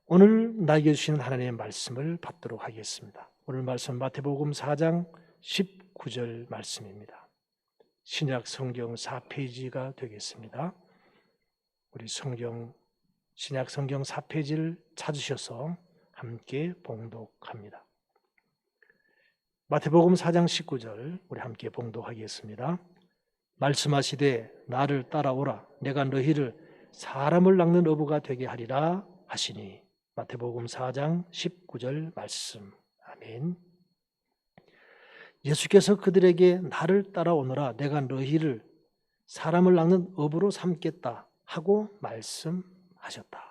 오늘 나에게 주시는 하나님의 말씀을 받도록 하겠습니다. 오늘 말씀 마태복음 4장 19절 말씀입니다. 신약 성경 4페이지가 되겠습니다. 우리 신약 성경 4페이지를 찾으셔서 함께 봉독합니다. 마태복음 4장 19절 우리 함께 봉독하겠습니다. 말씀하시되 나를 따라오라 내가 너희를 사람을 낚는 어부가 되게 하리라 하시니. 마태복음 4장 19절 말씀. 아멘. 예수께서 그들에게 나를 따라오너라 내가 너희를 사람을 낚는 어부로 삼겠다 하고 말씀하셨다.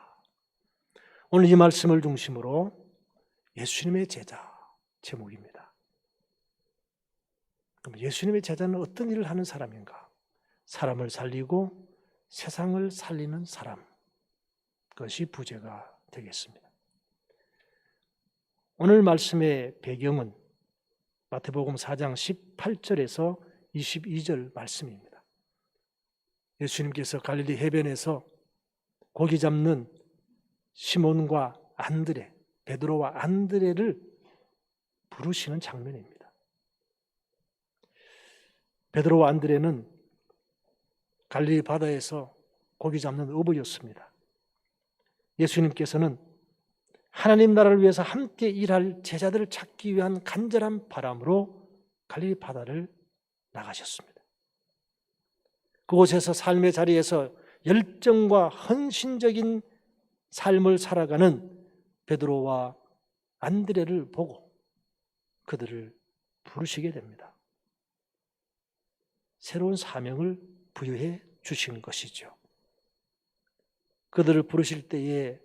오늘 이 말씀을 중심으로 예수님의 제자 제목입니다. 그럼 예수님의 제자는 어떤 일을 하는 사람인가? 사람을 살리고 세상을 살리는 사람, 그것이 부제가 되겠습니다. 오늘 말씀의 배경은 마태복음 4장 18절에서 22절 말씀입니다. 예수님께서 갈릴리 해변에서 고기 잡는 시몬과 안드레, 베드로와 안드레를 부르시는 장면입니다. 베드로와 안드레는 갈릴리 바다에서 고기 잡는 어부였습니다. 예수님께서는 하나님 나라를 위해서 함께 일할 제자들을 찾기 위한 간절한 바람으로 갈릴리 바다를 나가셨습니다. 그곳에서 삶의 자리에서 열정과 헌신적인 삶을 살아가는 베드로와 안드레를 보고 그들을 부르시게 됩니다. 새로운 사명을 부여해 주신 것이죠. 그들을 부르실 때에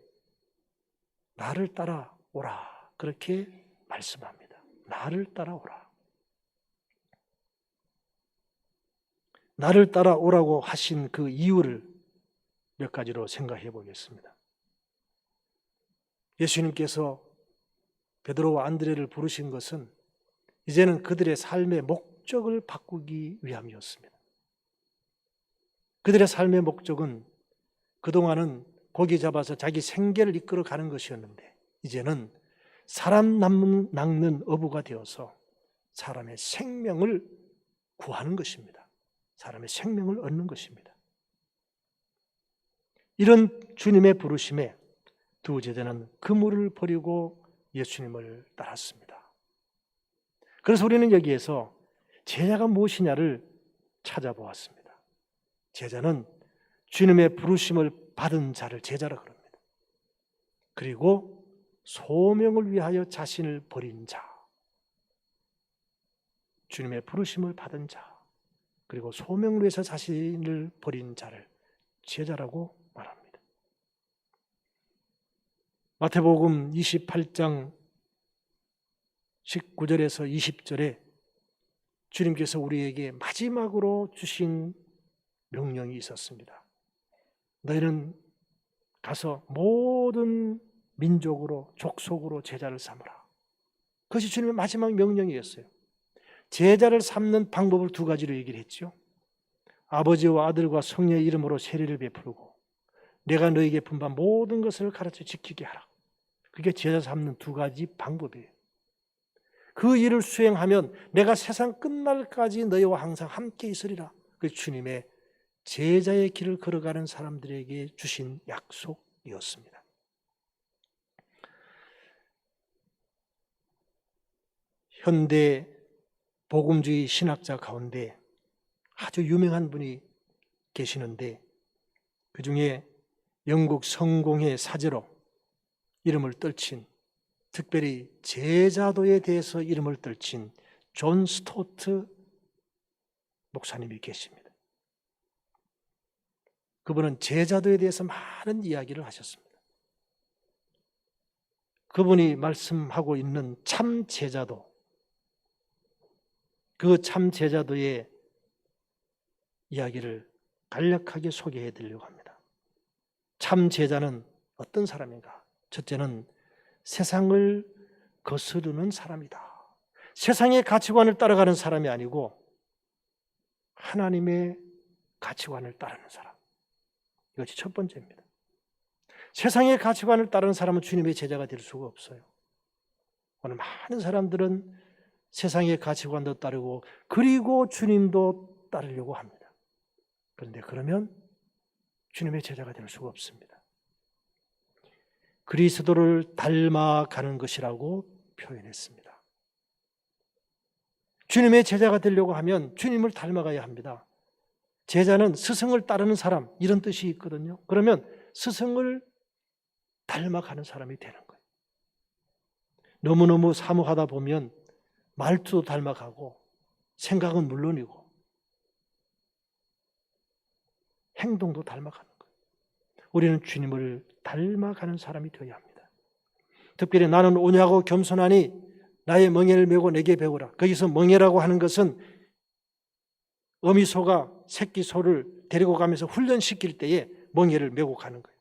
나를 따라오라 그렇게 말씀합니다. 나를 따라오라. 나를 따라오라고 하신 그 이유를 몇 가지로 생각해 보겠습니다. 예수님께서 베드로와 안드레를 부르신 것은 이제는 그들의 삶의 목적을 바꾸기 위함이었습니다. 그들의 삶의 목적은 그동안은 고기 잡아서 자기 생계를 이끌어 가는 것이었는데 이제는 사람 낚는 어부가 되어서 사람의 생명을 구하는 것입니다. 사람의 생명을 얻는 것입니다. 이런 주님의 부르심에 두 제자는 그물을 버리고 예수님을 따랐습니다. 그래서 우리는 여기에서 제자가 무엇이냐를 찾아보았습니다. 제자는 주님의 부르심을 받은 자를 제자라 그럽니다. 그리고 소명을 위하여 자신을 버린 자, 주님의 부르심을 받은 자, 그리고 소명을 위해서 자신을 버린 자를 제자라고 말합니다. 마태복음 28장 19절에서 20절에 주님께서 우리에게 마지막으로 주신 명령이 있었습니다. 너희는 가서 모든 민족으로 족속으로 제자를 삼으라. 그것이 주님의 마지막 명령이었어요. 제자를 삼는 방법을 두 가지로 얘기를 했죠. 아버지와 아들과 성령의 이름으로 세례를 베푸고 내가 너희에게 분부한 모든 것을 가르쳐 지키게 하라. 그게 제자 삼는 두 가지 방법이에요. 그 일을 수행하면 내가 세상 끝날까지 너희와 항상 함께 있으리라. 그 주님의 제자의 길을 걸어가는 사람들에게 주신 약속이었습니다. 현대 복음주의 신학자 가운데 아주 유명한 분이 계시는데 그 중에 영국 성공의 사제로 이름을 떨친, 특별히 제자도에 대해서 이름을 떨친 존 스토트 목사님이 계십니다. 그분은 제자도에 대해서 많은 이야기를 하셨습니다. 그분이 말씀하고 있는 참 제자도, 그 참 제자도의 이야기를 간략하게 소개해 드리려고 합니다. 참 제자는 어떤 사람인가? 첫째는 세상을 거스르는 사람이다. 세상의 가치관을 따라가는 사람이 아니고 하나님의 가치관을 따르는 사람. 이것이 첫 번째입니다. 세상의 가치관을 따르는 사람은 주님의 제자가 될 수가 없어요. 오늘 많은 사람들은 세상의 가치관도 따르고 그리고 주님도 따르려고 합니다. 그런데 그러면 주님의 제자가 될 수가 없습니다. 그리스도를 닮아가는 것이라고 표현했습니다. 주님의 제자가 되려고 하면 주님을 닮아가야 합니다. 제자는 스승을 따르는 사람, 이런 뜻이 있거든요. 그러면 스승을 닮아가는 사람이 되는 거예요. 너무너무 사모하다 보면 말투도 닮아가고 생각은 물론이고 행동도 닮아가는 거예요. 우리는 주님을 닮아가는 사람이 되어야 합니다. 특별히 나는 온유하고 겸손하니 나의 멍에를 메고 내게 배우라. 거기서 멍에라고 하는 것은 어미소가 새끼 소를 데리고 가면서 훈련시킬 때에 멍에를 메고 가는 거예요.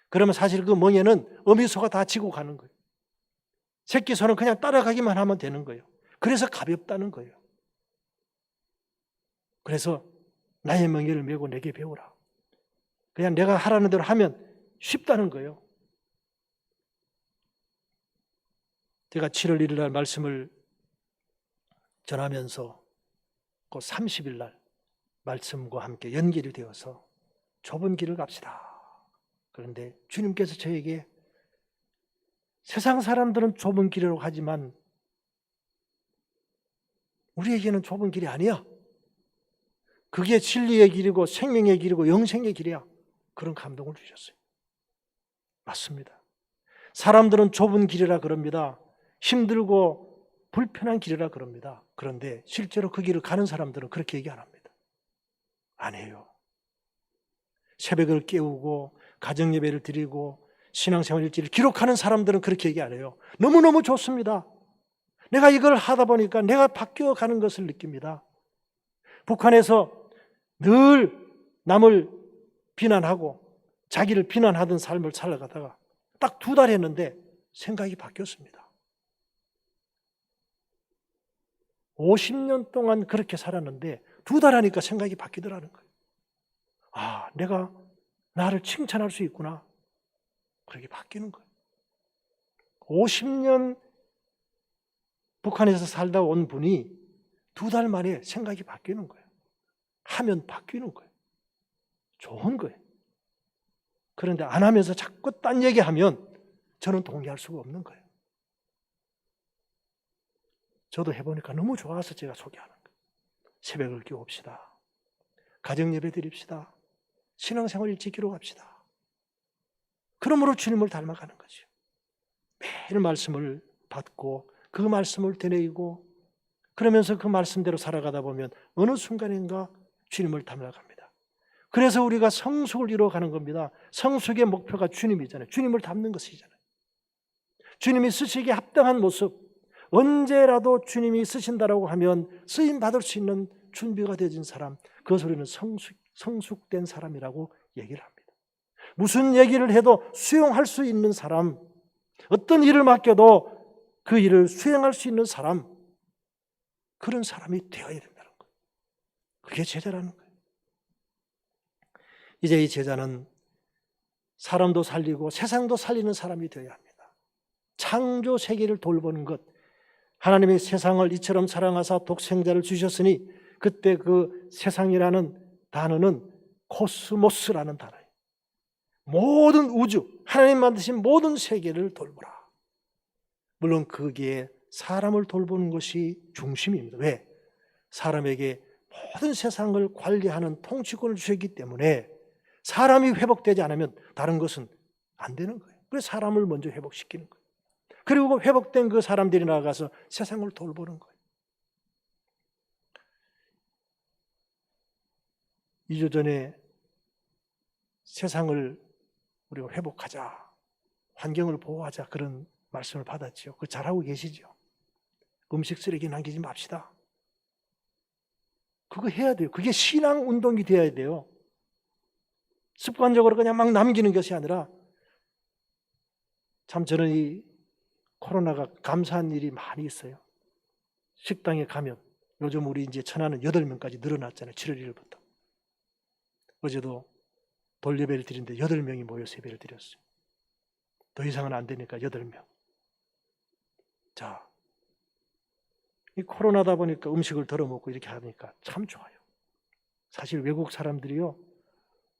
그러면 사실 그 멍에는 어미소가 다 지고 가는 거예요. 새끼 소는 그냥 따라가기만 하면 되는 거예요. 그래서 가볍다는 거예요. 그래서 나의 멍에를 메고 내게 배우라. 그냥 내가 하라는 대로 하면 쉽다는 거예요. 제가 7월 1일 날 말씀을 전하면서 그 30일 날 말씀과 함께 연결이 되어서 좁은 길을 갑시다. 그런데 주님께서 저에게 세상 사람들은 좁은 길이라고 하지만 우리에게는 좁은 길이 아니야. 그게 진리의 길이고 생명의 길이고 영생의 길이야. 그런 감동을 주셨어요. 맞습니다. 사람들은 좁은 길이라 그럽니다. 힘들고 불편한 길이라 그럽니다. 그런데 실제로 그 길을 가는 사람들은 그렇게 얘기 안 합니다. 아니에요. 새벽을 깨우고 가정예배를 드리고 신앙생활 일지를 기록하는 사람들은 그렇게 얘기 안 해요. 너무너무 좋습니다. 내가 이걸 하다 보니까 내가 바뀌어가는 것을 느낍니다. 북한에서 늘 남을 비난하고 자기를 비난하던 삶을 살아가다가 딱 2달 했는데 생각이 바뀌었습니다. 50년 동안 그렇게 살았는데 2달 하니까 생각이 바뀌더라는 거예요. 아, 내가 나를 칭찬할 수 있구나. 그렇게 바뀌는 거예요. 50년 북한에서 살다 온 분이 2달 만에 생각이 바뀌는 거예요. 하면 바뀌는 거예요. 좋은 거예요. 그런데 안 하면서 자꾸 딴 얘기하면 저는 동의할 수가 없는 거예요. 저도 해보니까 너무 좋아서 제가 소개하는 거예요. 새벽을 깨웁시다. 가정예배 드립시다. 신앙생활 일찍 기록합시다. 그러므로 주님을 닮아가는 거죠. 매일 말씀을 받고 그 말씀을 되뇌이고 그러면서 그 말씀대로 살아가다 보면 어느 순간인가 주님을 닮아갑니다. 그래서 우리가 성숙을 이루어가는 겁니다. 성숙의 목표가 주님이잖아요. 주님을 닮는 것이잖아요. 주님이 쓰시기에 합당한 모습, 언제라도 주님이 쓰신다라고 하면 쓰임받을 수 있는 준비가 되어진 사람, 그것을 우리는 성숙된 사람이라고 얘기를 합니다. 무슨 얘기를 해도 수용할 수 있는 사람, 어떤 일을 맡겨도 그 일을 수행할 수 있는 사람, 그런 사람이 되어야 된다는 거예요. 그게 제자라는 거예요. 이제 이 제자는 사람도 살리고 세상도 살리는 사람이 되어야 합니다. 창조 세계를 돌보는 것, 하나님의 세상을 이처럼 사랑하사 독생자를 주셨으니 그때 그 세상이라는 단어는 코스모스라는 단어예요. 모든 우주, 하나님 만드신 모든 세계를 돌보라. 물론 거기에 사람을 돌보는 것이 중심입니다. 왜? 사람에게 모든 세상을 관리하는 통치권을 주셨기 때문에 사람이 회복되지 않으면 다른 것은 안 되는 거예요. 그래서 사람을 먼저 회복시키는 거예요. 그리고 회복된 그 사람들이 나가서 세상을 돌보는 거예요. 2주 전에 세상을 우리가 회복하자, 환경을 보호하자 그런 말씀을 받았죠. 그거 잘하고 계시죠? 음식 쓰레기 남기지 맙시다. 그거 해야 돼요. 그게 신앙 운동이 되어야 돼요. 습관적으로 그냥 막 남기는 것이 아니라 참 저는 이 코로나가 감사한 일이 많이 있어요. 식당에 가면 요즘 우리 이제 천안은 8명까지 늘어났잖아요. 7월 1일부터. 어제도 돌예배를 드리는데 8명이 모여서 예배를 드렸어요. 더 이상은 안 되니까 8명. 자, 이 코로나다 보니까 음식을 덜어 먹고 이렇게 하니까 참 좋아요. 사실 외국 사람들이요,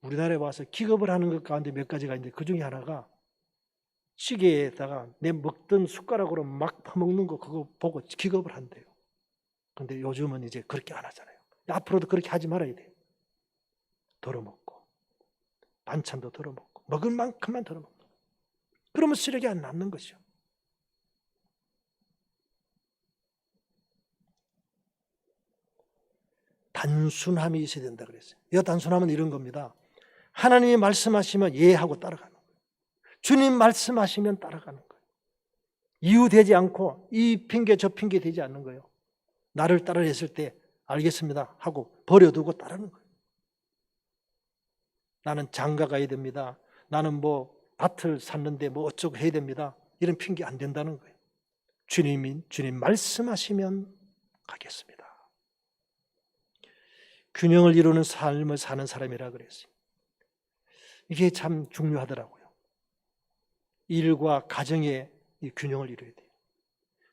우리나라에 와서 기겁을 하는 것 가운데 몇 가지가 있는데 그 중에 하나가 찌개에다가 내 먹던 숟가락으로 막 퍼먹는 거 그거 보고 기겁을 한대요. 근데 요즘은 이제 그렇게 안 하잖아요. 앞으로도 그렇게 하지 말아야 돼요. 덜어 먹고 반찬도 덜어 먹고 먹을 만큼만 덜어 먹고 그러면 쓰레기 안 남는 거죠. 단순함이 있어야 된다 그랬어요. 이 단순함은 이런 겁니다. 하나님이 말씀하시면 예하고 따라가는 거예요. 주님 말씀하시면 따라가는 거예요. 이유되지 않고 이 핑계 저 핑계 되지 않는 거예요. 나를 따라 했을 때 알겠습니다 하고 버려두고 따르는 거예요. 나는 장가 가야 됩니다. 나는 뭐 밭을 샀는데 뭐 어쩌고 해야 됩니다. 이런 핑계 안 된다는 거예요. 주님 말씀하시면 가겠습니다. 균형을 이루는 삶을 사는 사람이라 그랬어요. 이게 참 중요하더라고요. 일과 가정의 이 균형을 이루어야 돼요.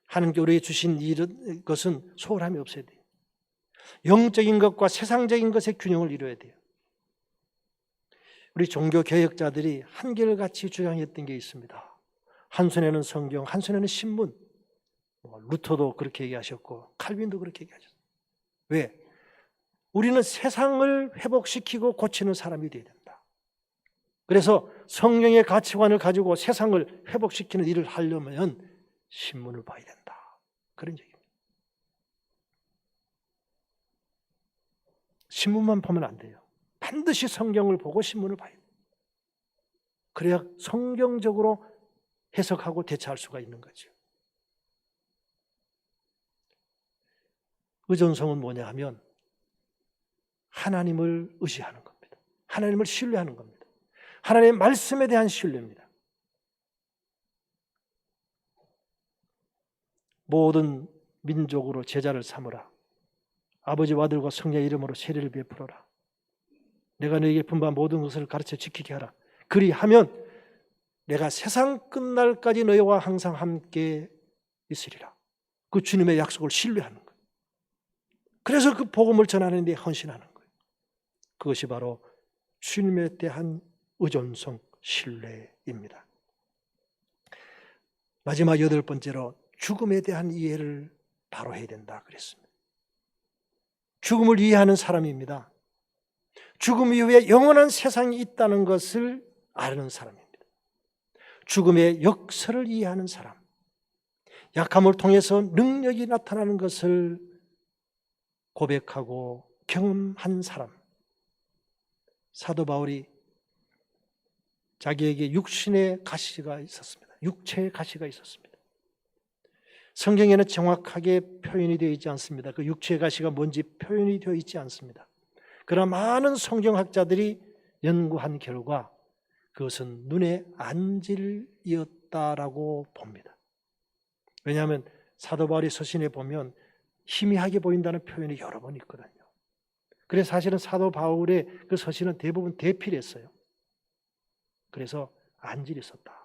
하나님께 우리에게 주신 것은 소홀함이 없어야 돼요. 영적인 것과 세상적인 것의 균형을 이루어야 돼요. 우리 종교 개혁자들이 한결같이 주장했던 게 있습니다. 한 손에는 성경, 한 손에는 신문. 루터도 그렇게 얘기하셨고 칼빈도 그렇게 얘기하셨어요. 왜? 우리는 세상을 회복시키고 고치는 사람이 되어야 된다. 그래서 성령의 가치관을 가지고 세상을 회복시키는 일을 하려면 신문을 봐야 된다. 그런 얘기입니다. 신문만 보면 안 돼요. 반드시 성경을 보고 신문을 봐야 돼요. 그래야 성경적으로 해석하고 대처할 수가 있는 거죠. 의존성은 뭐냐 하면 하나님을 의지하는 겁니다. 하나님을 신뢰하는 겁니다. 하나님의 말씀에 대한 신뢰입니다. 모든 민족으로 제자를 삼으라. 아버지와 아들과 성령의 이름으로 세례를 베풀어라. 내가 너에게 분부한 모든 것을 가르쳐 지키게 하라. 그리하면 내가 세상 끝날까지 너희와 항상 함께 있으리라. 그 주님의 약속을 신뢰하는 거예요. 그래서 그 복음을 전하는 데 헌신하는 거예요. 그것이 바로 주님에 대한 의존성, 신뢰입니다. 마지막 8번째로 죽음에 대한 이해를 바로 해야 된다 그랬습니다. 죽음을 이해하는 사람입니다. 죽음 이후에 영원한 세상이 있다는 것을 아는 사람입니다. 죽음의 역사를 이해하는 사람, 약함을 통해서 능력이 나타나는 것을 고백하고 경험한 사람. 사도 바울이 자기에게 육신의 가시가 있었습니다. 육체의 가시가 있었습니다. 성경에는 정확하게 표현이 되어 있지 않습니다. 그 육체의 가시가 뭔지 표현이 되어 있지 않습니다. 그러나 많은 성경학자들이 연구한 결과 그것은 눈의 안질이었다라고 봅니다. 왜냐하면 사도 바울의 서신에 보면 희미하게 보인다는 표현이 여러 번 있거든요. 그래서 사실은 사도 바울의 그 서신은 대부분 대필했어요. 그래서 안질이 있었다.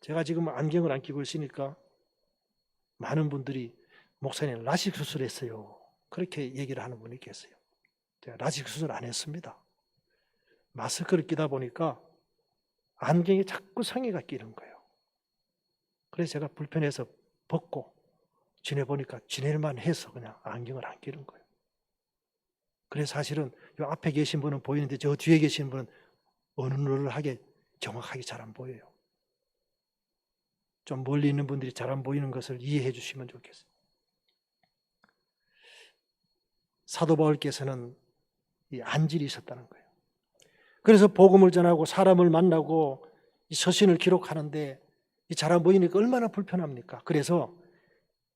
제가 지금 안경을 안 끼고 있으니까 많은 분들이 목사님 라식 수술했어요. 그렇게 얘기를 하는 분이 계세요. 제가 라식 수술 안 했습니다. 마스크를 끼다 보니까 안경에 자꾸 성의가 끼는 거예요. 그래서 제가 불편해서 벗고 지내보니까 지낼만 해서 그냥 안경을 안 끼는 거예요. 그래서 사실은 이 앞에 계신 분은 보이는데 저 뒤에 계신 분은 어눌하게 정확하게 잘 안 보여요. 좀 멀리 있는 분들이 잘 안 보이는 것을 이해해 주시면 좋겠어요. 사도 바울께서는 이 안질이 있었다는 거예요. 그래서 복음을 전하고 사람을 만나고 이 서신을 기록하는데 잘 안 보이니까 얼마나 불편합니까? 그래서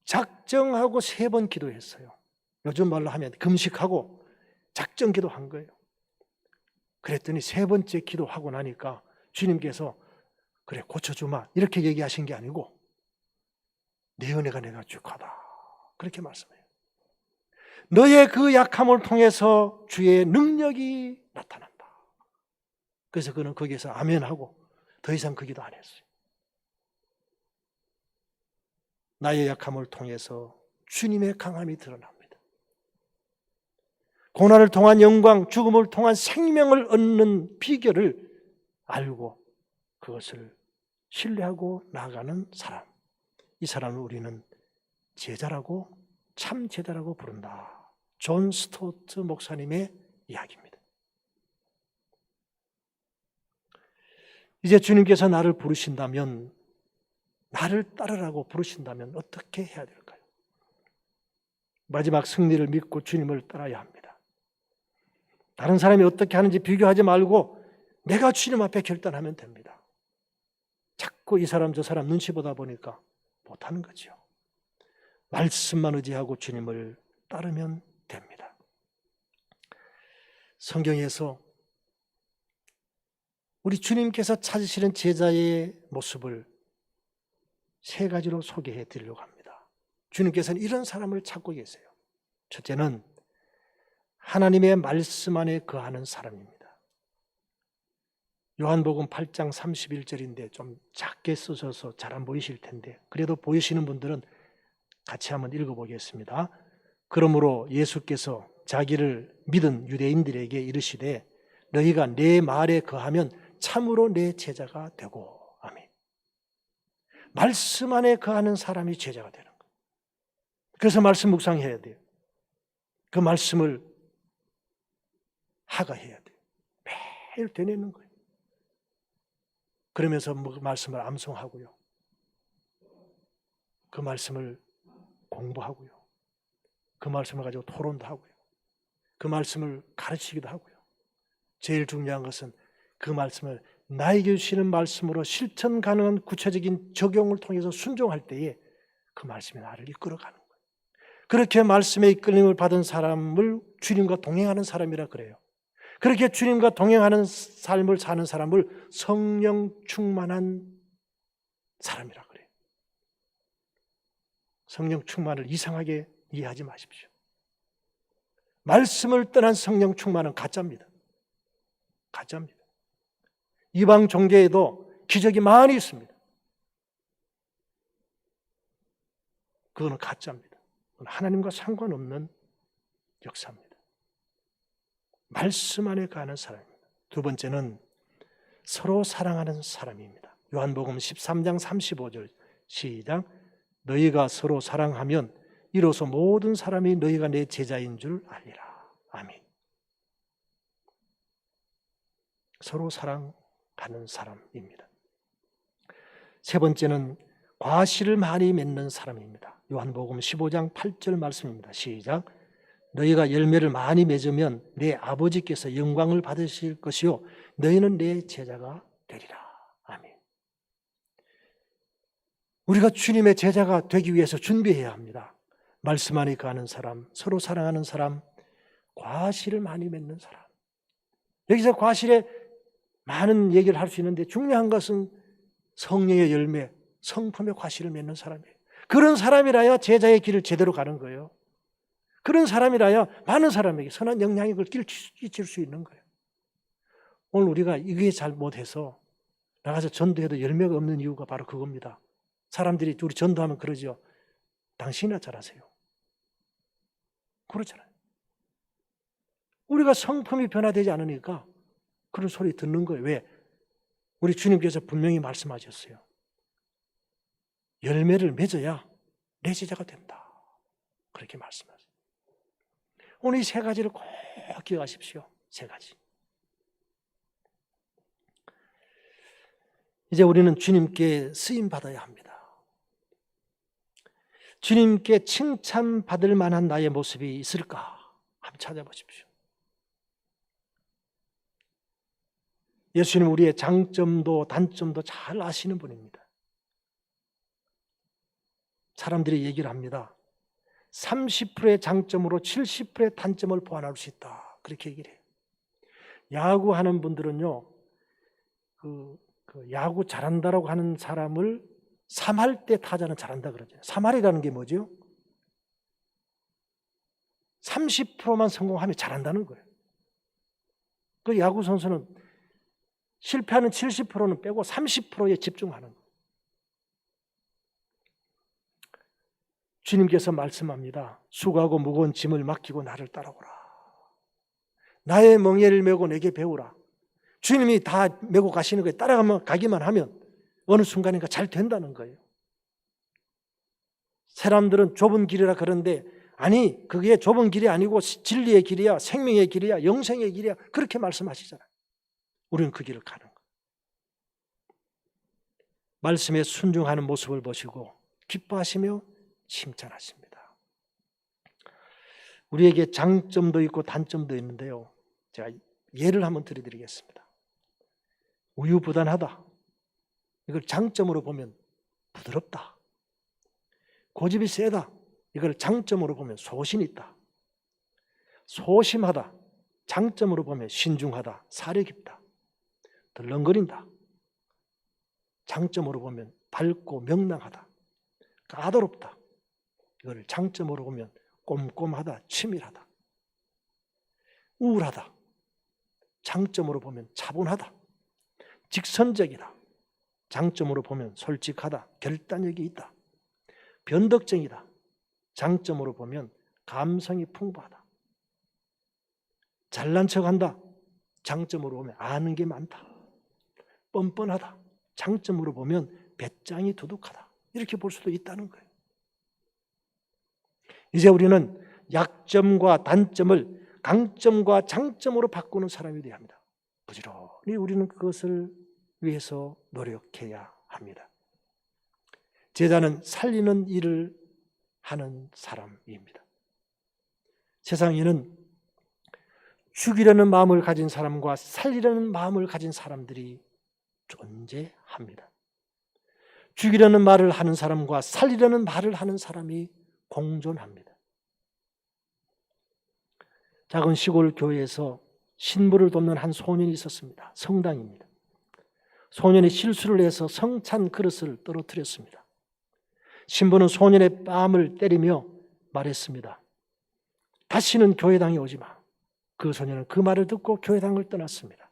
작정하고 3번 기도했어요. 요즘 말로 하면 금식하고 작정 기도한 거예요. 그랬더니 3번째 기도하고 나니까 주님께서 그래 고쳐주마 이렇게 얘기하신 게 아니고 내 은혜가 내가 주하다 그렇게 말씀해요. 너의 그 약함을 통해서 주의 능력이 나타난다. 그래서 그는 거기에서 아멘하고 더 이상 그 기도 안 했어요. 나의 약함을 통해서 주님의 강함이 드러납니다. 고난을 통한 영광, 죽음을 통한 생명을 얻는 비결을 알고 그것을 신뢰하고 나아가는 사람, 이 사람을 우리는 제자라고, 참 제자라고 부른다. 존 스토트 목사님의 이야기입니다. 이제 주님께서 나를 부르신다면, 나를 따르라고 부르신다면 어떻게 해야 될까요? 마지막 승리를 믿고 주님을 따라야 합니다. 다른 사람이 어떻게 하는지 비교하지 말고 내가 주님 앞에 결단하면 됩니다. 자꾸 이 사람 저 사람 눈치 보다 보니까 못하는 거죠. 말씀만 의지하고 주님을 따르면 됩니다. 성경에서 우리 주님께서 찾으시는 제자의 모습을 세 가지로 소개해 드리려고 합니다. 주님께서는 이런 사람을 찾고 계세요. 첫째는 하나님의 말씀 안에 거하는 사람입니다. 요한복음 8장 31절인데 좀 작게 쓰셔서 잘 안 보이실 텐데 그래도 보이시는 분들은 같이 한번 읽어보겠습니다. 그러므로 예수께서 자기를 믿은 유대인들에게 이르시되 너희가 내 말에 거하면 참으로 내 제자가 되고. 아멘. 말씀 안에 거하는 사람이 제자가 되는 거예요. 그래서 말씀 묵상해야 돼요. 그 말씀을 하가해야 돼요. 매일 되뇌는 거예요. 그러면서 그 말씀을 암송하고요. 그 말씀을 공부하고요. 그 말씀을 가지고 토론도 하고요. 그 말씀을 가르치기도 하고요. 제일 중요한 것은 그 말씀을 나에게 주시는 말씀으로 실천 가능한 구체적인 적용을 통해서 순종할 때에 그 말씀이 나를 이끌어가는 거예요. 그렇게 말씀에 이끌림을 받은 사람을 주님과 동행하는 사람이라 그래요. 그렇게 주님과 동행하는 삶을 사는 사람을 성령 충만한 사람이라 그래요. 성령 충만을 이상하게 이해하지 마십시오. 말씀을 떠난 성령 충만은 가짜입니다. 가짜입니다. 이방 종교에도 기적이 많이 있습니다. 그거는 가짜입니다. 그건 하나님과 상관없는 역사입니다. 말씀 안에 가는 사람입니다. 두 번째는 서로 사랑하는 사람입니다. 요한복음 13장 35절 시작. 너희가 서로 사랑하면 이로써 모든 사람이 너희가 내 제자인 줄 알리라. 아멘. 서로 사랑하는 사람입니다. 세 번째는 과실을 많이 맺는 사람입니다. 요한복음 15장 8절 말씀입니다. 시작. 너희가 열매를 많이 맺으면 내 아버지께서 영광을 받으실 것이요 너희는 내 제자가 되리라. 아멘. 우리가 주님의 제자가 되기 위해서 준비해야 합니다. 말씀 안에 거하는 사람, 서로 사랑하는 사람, 과실을 많이 맺는 사람. 여기서 과실에 많은 얘기를 할 수 있는데 중요한 것은 성령의 열매, 성품의 과실을 맺는 사람이에요. 그런 사람이라야 제자의 길을 제대로 가는 거예요. 그런 사람이라야 많은 사람에게 선한 영향력을 끼칠 수 있는 거예요. 오늘 우리가 이게 잘 못해서 나가서 전도해도 열매가 없는 이유가 바로 그겁니다. 사람들이 우리 전도하면 그러죠. 당신이나 잘하세요. 그렇잖아요. 우리가 성품이 변화되지 않으니까 그런 소리 듣는 거예요. 왜? 우리 주님께서 분명히 말씀하셨어요. 열매를 맺어야 내 제자가 된다. 그렇게 말씀하셨어요. 오늘 이 세 가지를 꼭 기억하십시오. 세 가지. 이제 우리는 주님께 쓰임받아야 합니다. 주님께 칭찬받을 만한 나의 모습이 있을까? 한번 찾아보십시오. 예수님 우리의 장점도 단점도 잘 아시는 분입니다. 사람들이 얘기를 합니다. 30%의 장점으로 70%의 단점을 보완할 수 있다. 그렇게 얘기를 해요. 야구하는 분들은요, 야구 잘한다라고 하는 사람을 3할 때 타자는 잘한다 그러죠. 3할이라는 게 뭐죠? 30%만 성공하면 잘한다는 거예요. 그 야구 선수는 실패하는 70%는 빼고 30%에 집중하는 거예요. 주님께서 말씀합니다. 수고하고 무거운 짐을 맡기고 나를 따라오라. 나의 멍에를 메고 내게 배우라. 주님이 다 메고 가시는 거예요. 가기만 하면 어느 순간인가 잘 된다는 거예요. 사람들은 좁은 길이라 그러는데 아니, 그게 좁은 길이 아니고 진리의 길이야, 생명의 길이야, 영생의 길이야, 그렇게 말씀하시잖아요. 우리는 그 길을 가는 거예요. 말씀에 순종하는 모습을 보시고 기뻐하시며 칭찬하십니다. 우리에게 장점도 있고 단점도 있는데요, 제가 예를 한번 드리겠습니다. 우유부단하다, 이걸 장점으로 보면 부드럽다. 고집이 세다, 이걸 장점으로 보면 소신이 있다. 소심하다, 장점으로 보면 신중하다, 사려 깊다. 덜렁거린다, 장점으로 보면 밝고 명랑하다. 까다롭다, 이걸 장점으로 보면 꼼꼼하다, 치밀하다. 우울하다, 장점으로 보면 차분하다. 직선적이다, 장점으로 보면 솔직하다, 결단력이 있다. 변덕쟁이다, 장점으로 보면 감성이 풍부하다. 잘난 척한다, 장점으로 보면 아는 게 많다. 뻔뻔하다, 장점으로 보면 배짱이 두둑하다. 이렇게 볼 수도 있다는 거예요. 이제 우리는 약점과 단점을 강점과 장점으로 바꾸는 사람이 되어야 합니다. 부지런히 우리는 그것을 위해서 노력해야 합니다. 제자는 살리는 일을 하는 사람입니다. 세상에는 죽이려는 마음을 가진 사람과 살리려는 마음을 가진 사람들이 존재합니다. 죽이려는 말을 하는 사람과 살리려는 말을 하는 사람이 공존합니다. 작은 시골 교회에서 신부를 돕는 한 소년이 있었습니다. 성당입니다. 소년이 실수를 해서 성찬 그릇을 떨어뜨렸습니다. 신부는 소년의 뺨을 때리며 말했습니다. 다시는 교회당에 오지 마. 그 소년은 그 말을 듣고 교회당을 떠났습니다.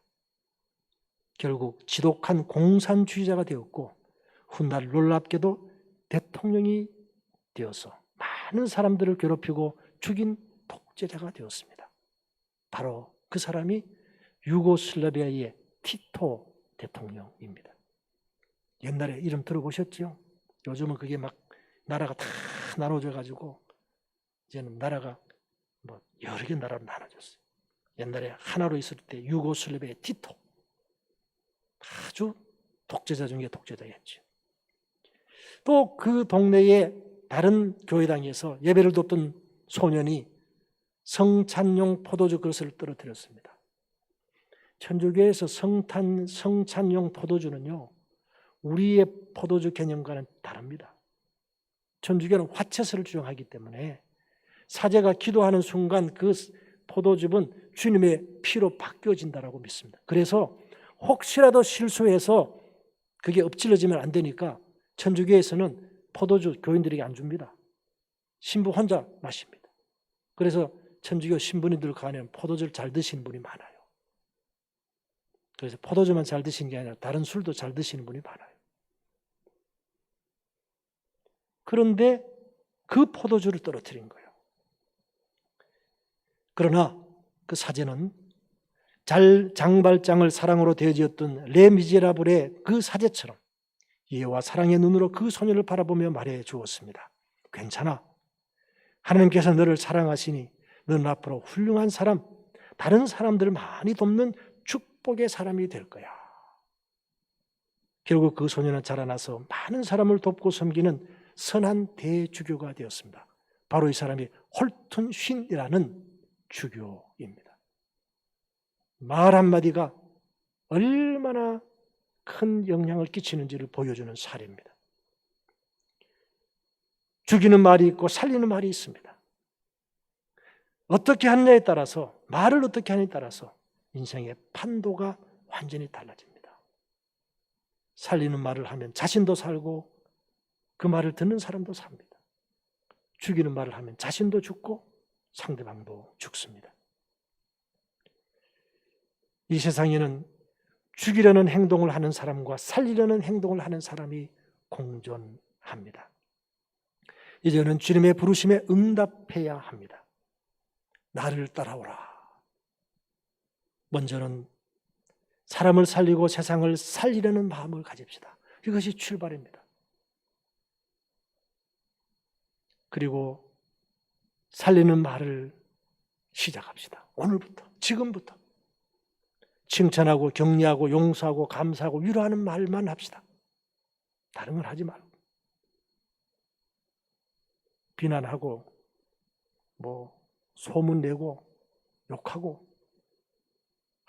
결국 지독한 공산주의자가 되었고 훗날 놀랍게도 대통령이 되어서 많은 사람들을 괴롭히고 죽인 독재자가 되었습니다. 바로 그 사람이 유고슬라비아의 티토 대통령입니다. 옛날에 이름 들어보셨죠? 요즘은 그게 막 나라가 다 나눠져 가지고 이제는 나라가 뭐 여러 개 나라로 나눠졌어요. 옛날에 하나로 있을 때 유고슬라비아의 티토, 아주 독재자 중에 독재자였죠. 또 그 동네의 다른 교회당에서 예배를 돕던 소년이 성찬용 포도주 그릇을 떨어뜨렸습니다. 천주교에서 성찬용 포도주는요, 우리의 포도주 개념과는 다릅니다. 천주교는 화채술을 주장하기 때문에 사제가 기도하는 순간 그 포도즙은 주님의 피로 바뀌어진다고 믿습니다. 그래서 혹시라도 실수해서 그게 엎질러지면 안 되니까 천주교에서는 포도주 교인들에게 안 줍니다. 신부 혼자 마십니다. 그래서 천주교 신부님들 간에는 포도주를 잘 드시는 분이 많아요. 그래서 포도주만 잘 드시는 게 아니라 다른 술도 잘 드시는 분이 많아요. 그런데 그 포도주를 떨어뜨린 거예요. 그러나 그 사제는 장발장을 사랑으로 되어지었던 레미제라블의 그 사제처럼 이해와 사랑의 눈으로 그 소년을 바라보며 말해 주었습니다. 괜찮아. 하나님께서 너를 사랑하시니 너는 앞으로 훌륭한 사람, 다른 사람들을 많이 돕는 축복의 사람이 될 거야. 결국 그 소년은 자라나서 많은 사람을 돕고 섬기는 선한 대주교가 되었습니다. 바로 이 사람이 홀튼 쉰이라는 주교입니다. 말 한마디가 얼마나 큰 영향을 끼치는지를 보여주는 사례입니다. 죽이는 말이 있고 살리는 말이 있습니다. 어떻게 하느냐에 따라서, 말을 어떻게 하느냐에 따라서 인생의 판도가 완전히 달라집니다. 살리는 말을 하면 자신도 살고 그 말을 듣는 사람도 삽니다. 죽이는 말을 하면 자신도 죽고 상대방도 죽습니다. 이 세상에는 죽이려는 행동을 하는 사람과 살리려는 행동을 하는 사람이 공존합니다. 이제는 주님의 부르심에 응답해야 합니다. 나를 따라오라. 먼저는 사람을 살리고 세상을 살리려는 마음을 가집시다. 이것이 출발입니다. 그리고 살리는 말을 시작합시다. 오늘부터, 지금부터. 칭찬하고 격려하고 용서하고 감사하고 위로하는 말만 합시다. 다른 건 하지 말고. 비난하고 소문내고 욕하고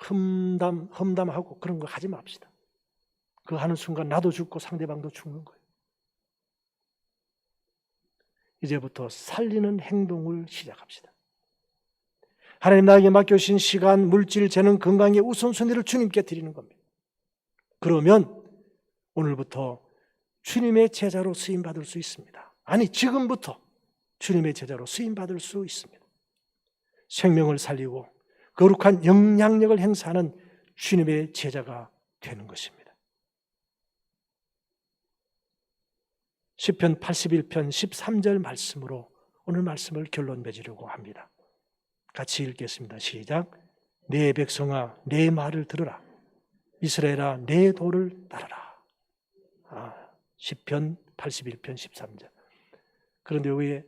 험담하고 그런 거 하지 맙시다. 그거 하는 순간 나도 죽고 상대방도 죽는 거예요. 이제부터 살리는 행동을 시작합시다. 하나님 나에게 맡겨주신 시간, 물질, 재능, 건강의 우선순위를 주님께 드리는 겁니다. 그러면 오늘부터 주님의 제자로 쓰임받을 수 있습니다. 아니, 지금부터 주님의 제자로 쓰임받을 수 있습니다. 생명을 살리고 거룩한 영향력을 행사하는 주님의 제자가 되는 것입니다. 시편 81편 13절 말씀으로 오늘 말씀을 결론 맺으려고 합니다. 같이 읽겠습니다. 시작. 내 백성아 내 말을 들으라. 이스라엘아 내 도를 따르라. 시편 81편 13절. 그런데 왜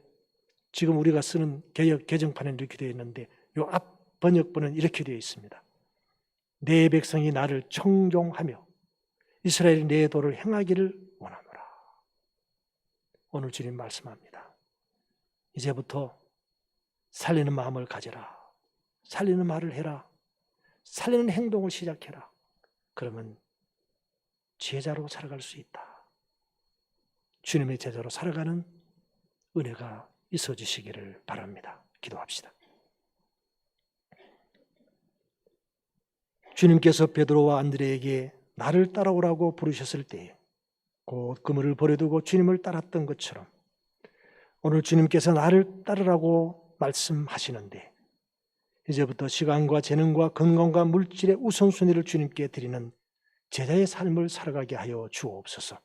지금 우리가 쓰는 개정판에는 이렇게 되어 있는데 이 앞 번역본은 이렇게 되어 있습니다. 내 백성이 나를 청종하며 이스라엘이 내 도를 행하기를 원하노라. 오늘 주님 말씀합니다. 이제부터 살리는 마음을 가져라. 살리는 말을 해라. 살리는 행동을 시작해라. 그러면 제자로 살아갈 수 있다. 주님의 제자로 살아가는 은혜가 있어 주시기를 바랍니다. 기도합시다. 주님께서 베드로와 안드레에게 나를 따라오라고 부르셨을 때에 곧 그물을 버려두고 주님을 따랐던 것처럼 오늘 주님께서 나를 따르라고 말씀하시는데 이제부터 시간과 재능과 건강과 물질의 우선순위를 주님께 드리는 제자의 삶을 살아가게 하여 주옵소서.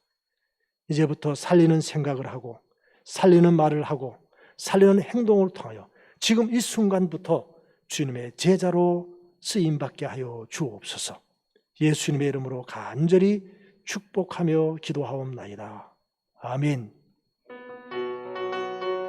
이제부터 살리는 생각을 하고 살리는 말을 하고 살리는 행동을 통하여 지금 이 순간부터 주님의 제자로 쓰임받게 하여 주옵소서. 예수님의 이름으로 간절히 축복하며 기도하옵나이다. 아멘.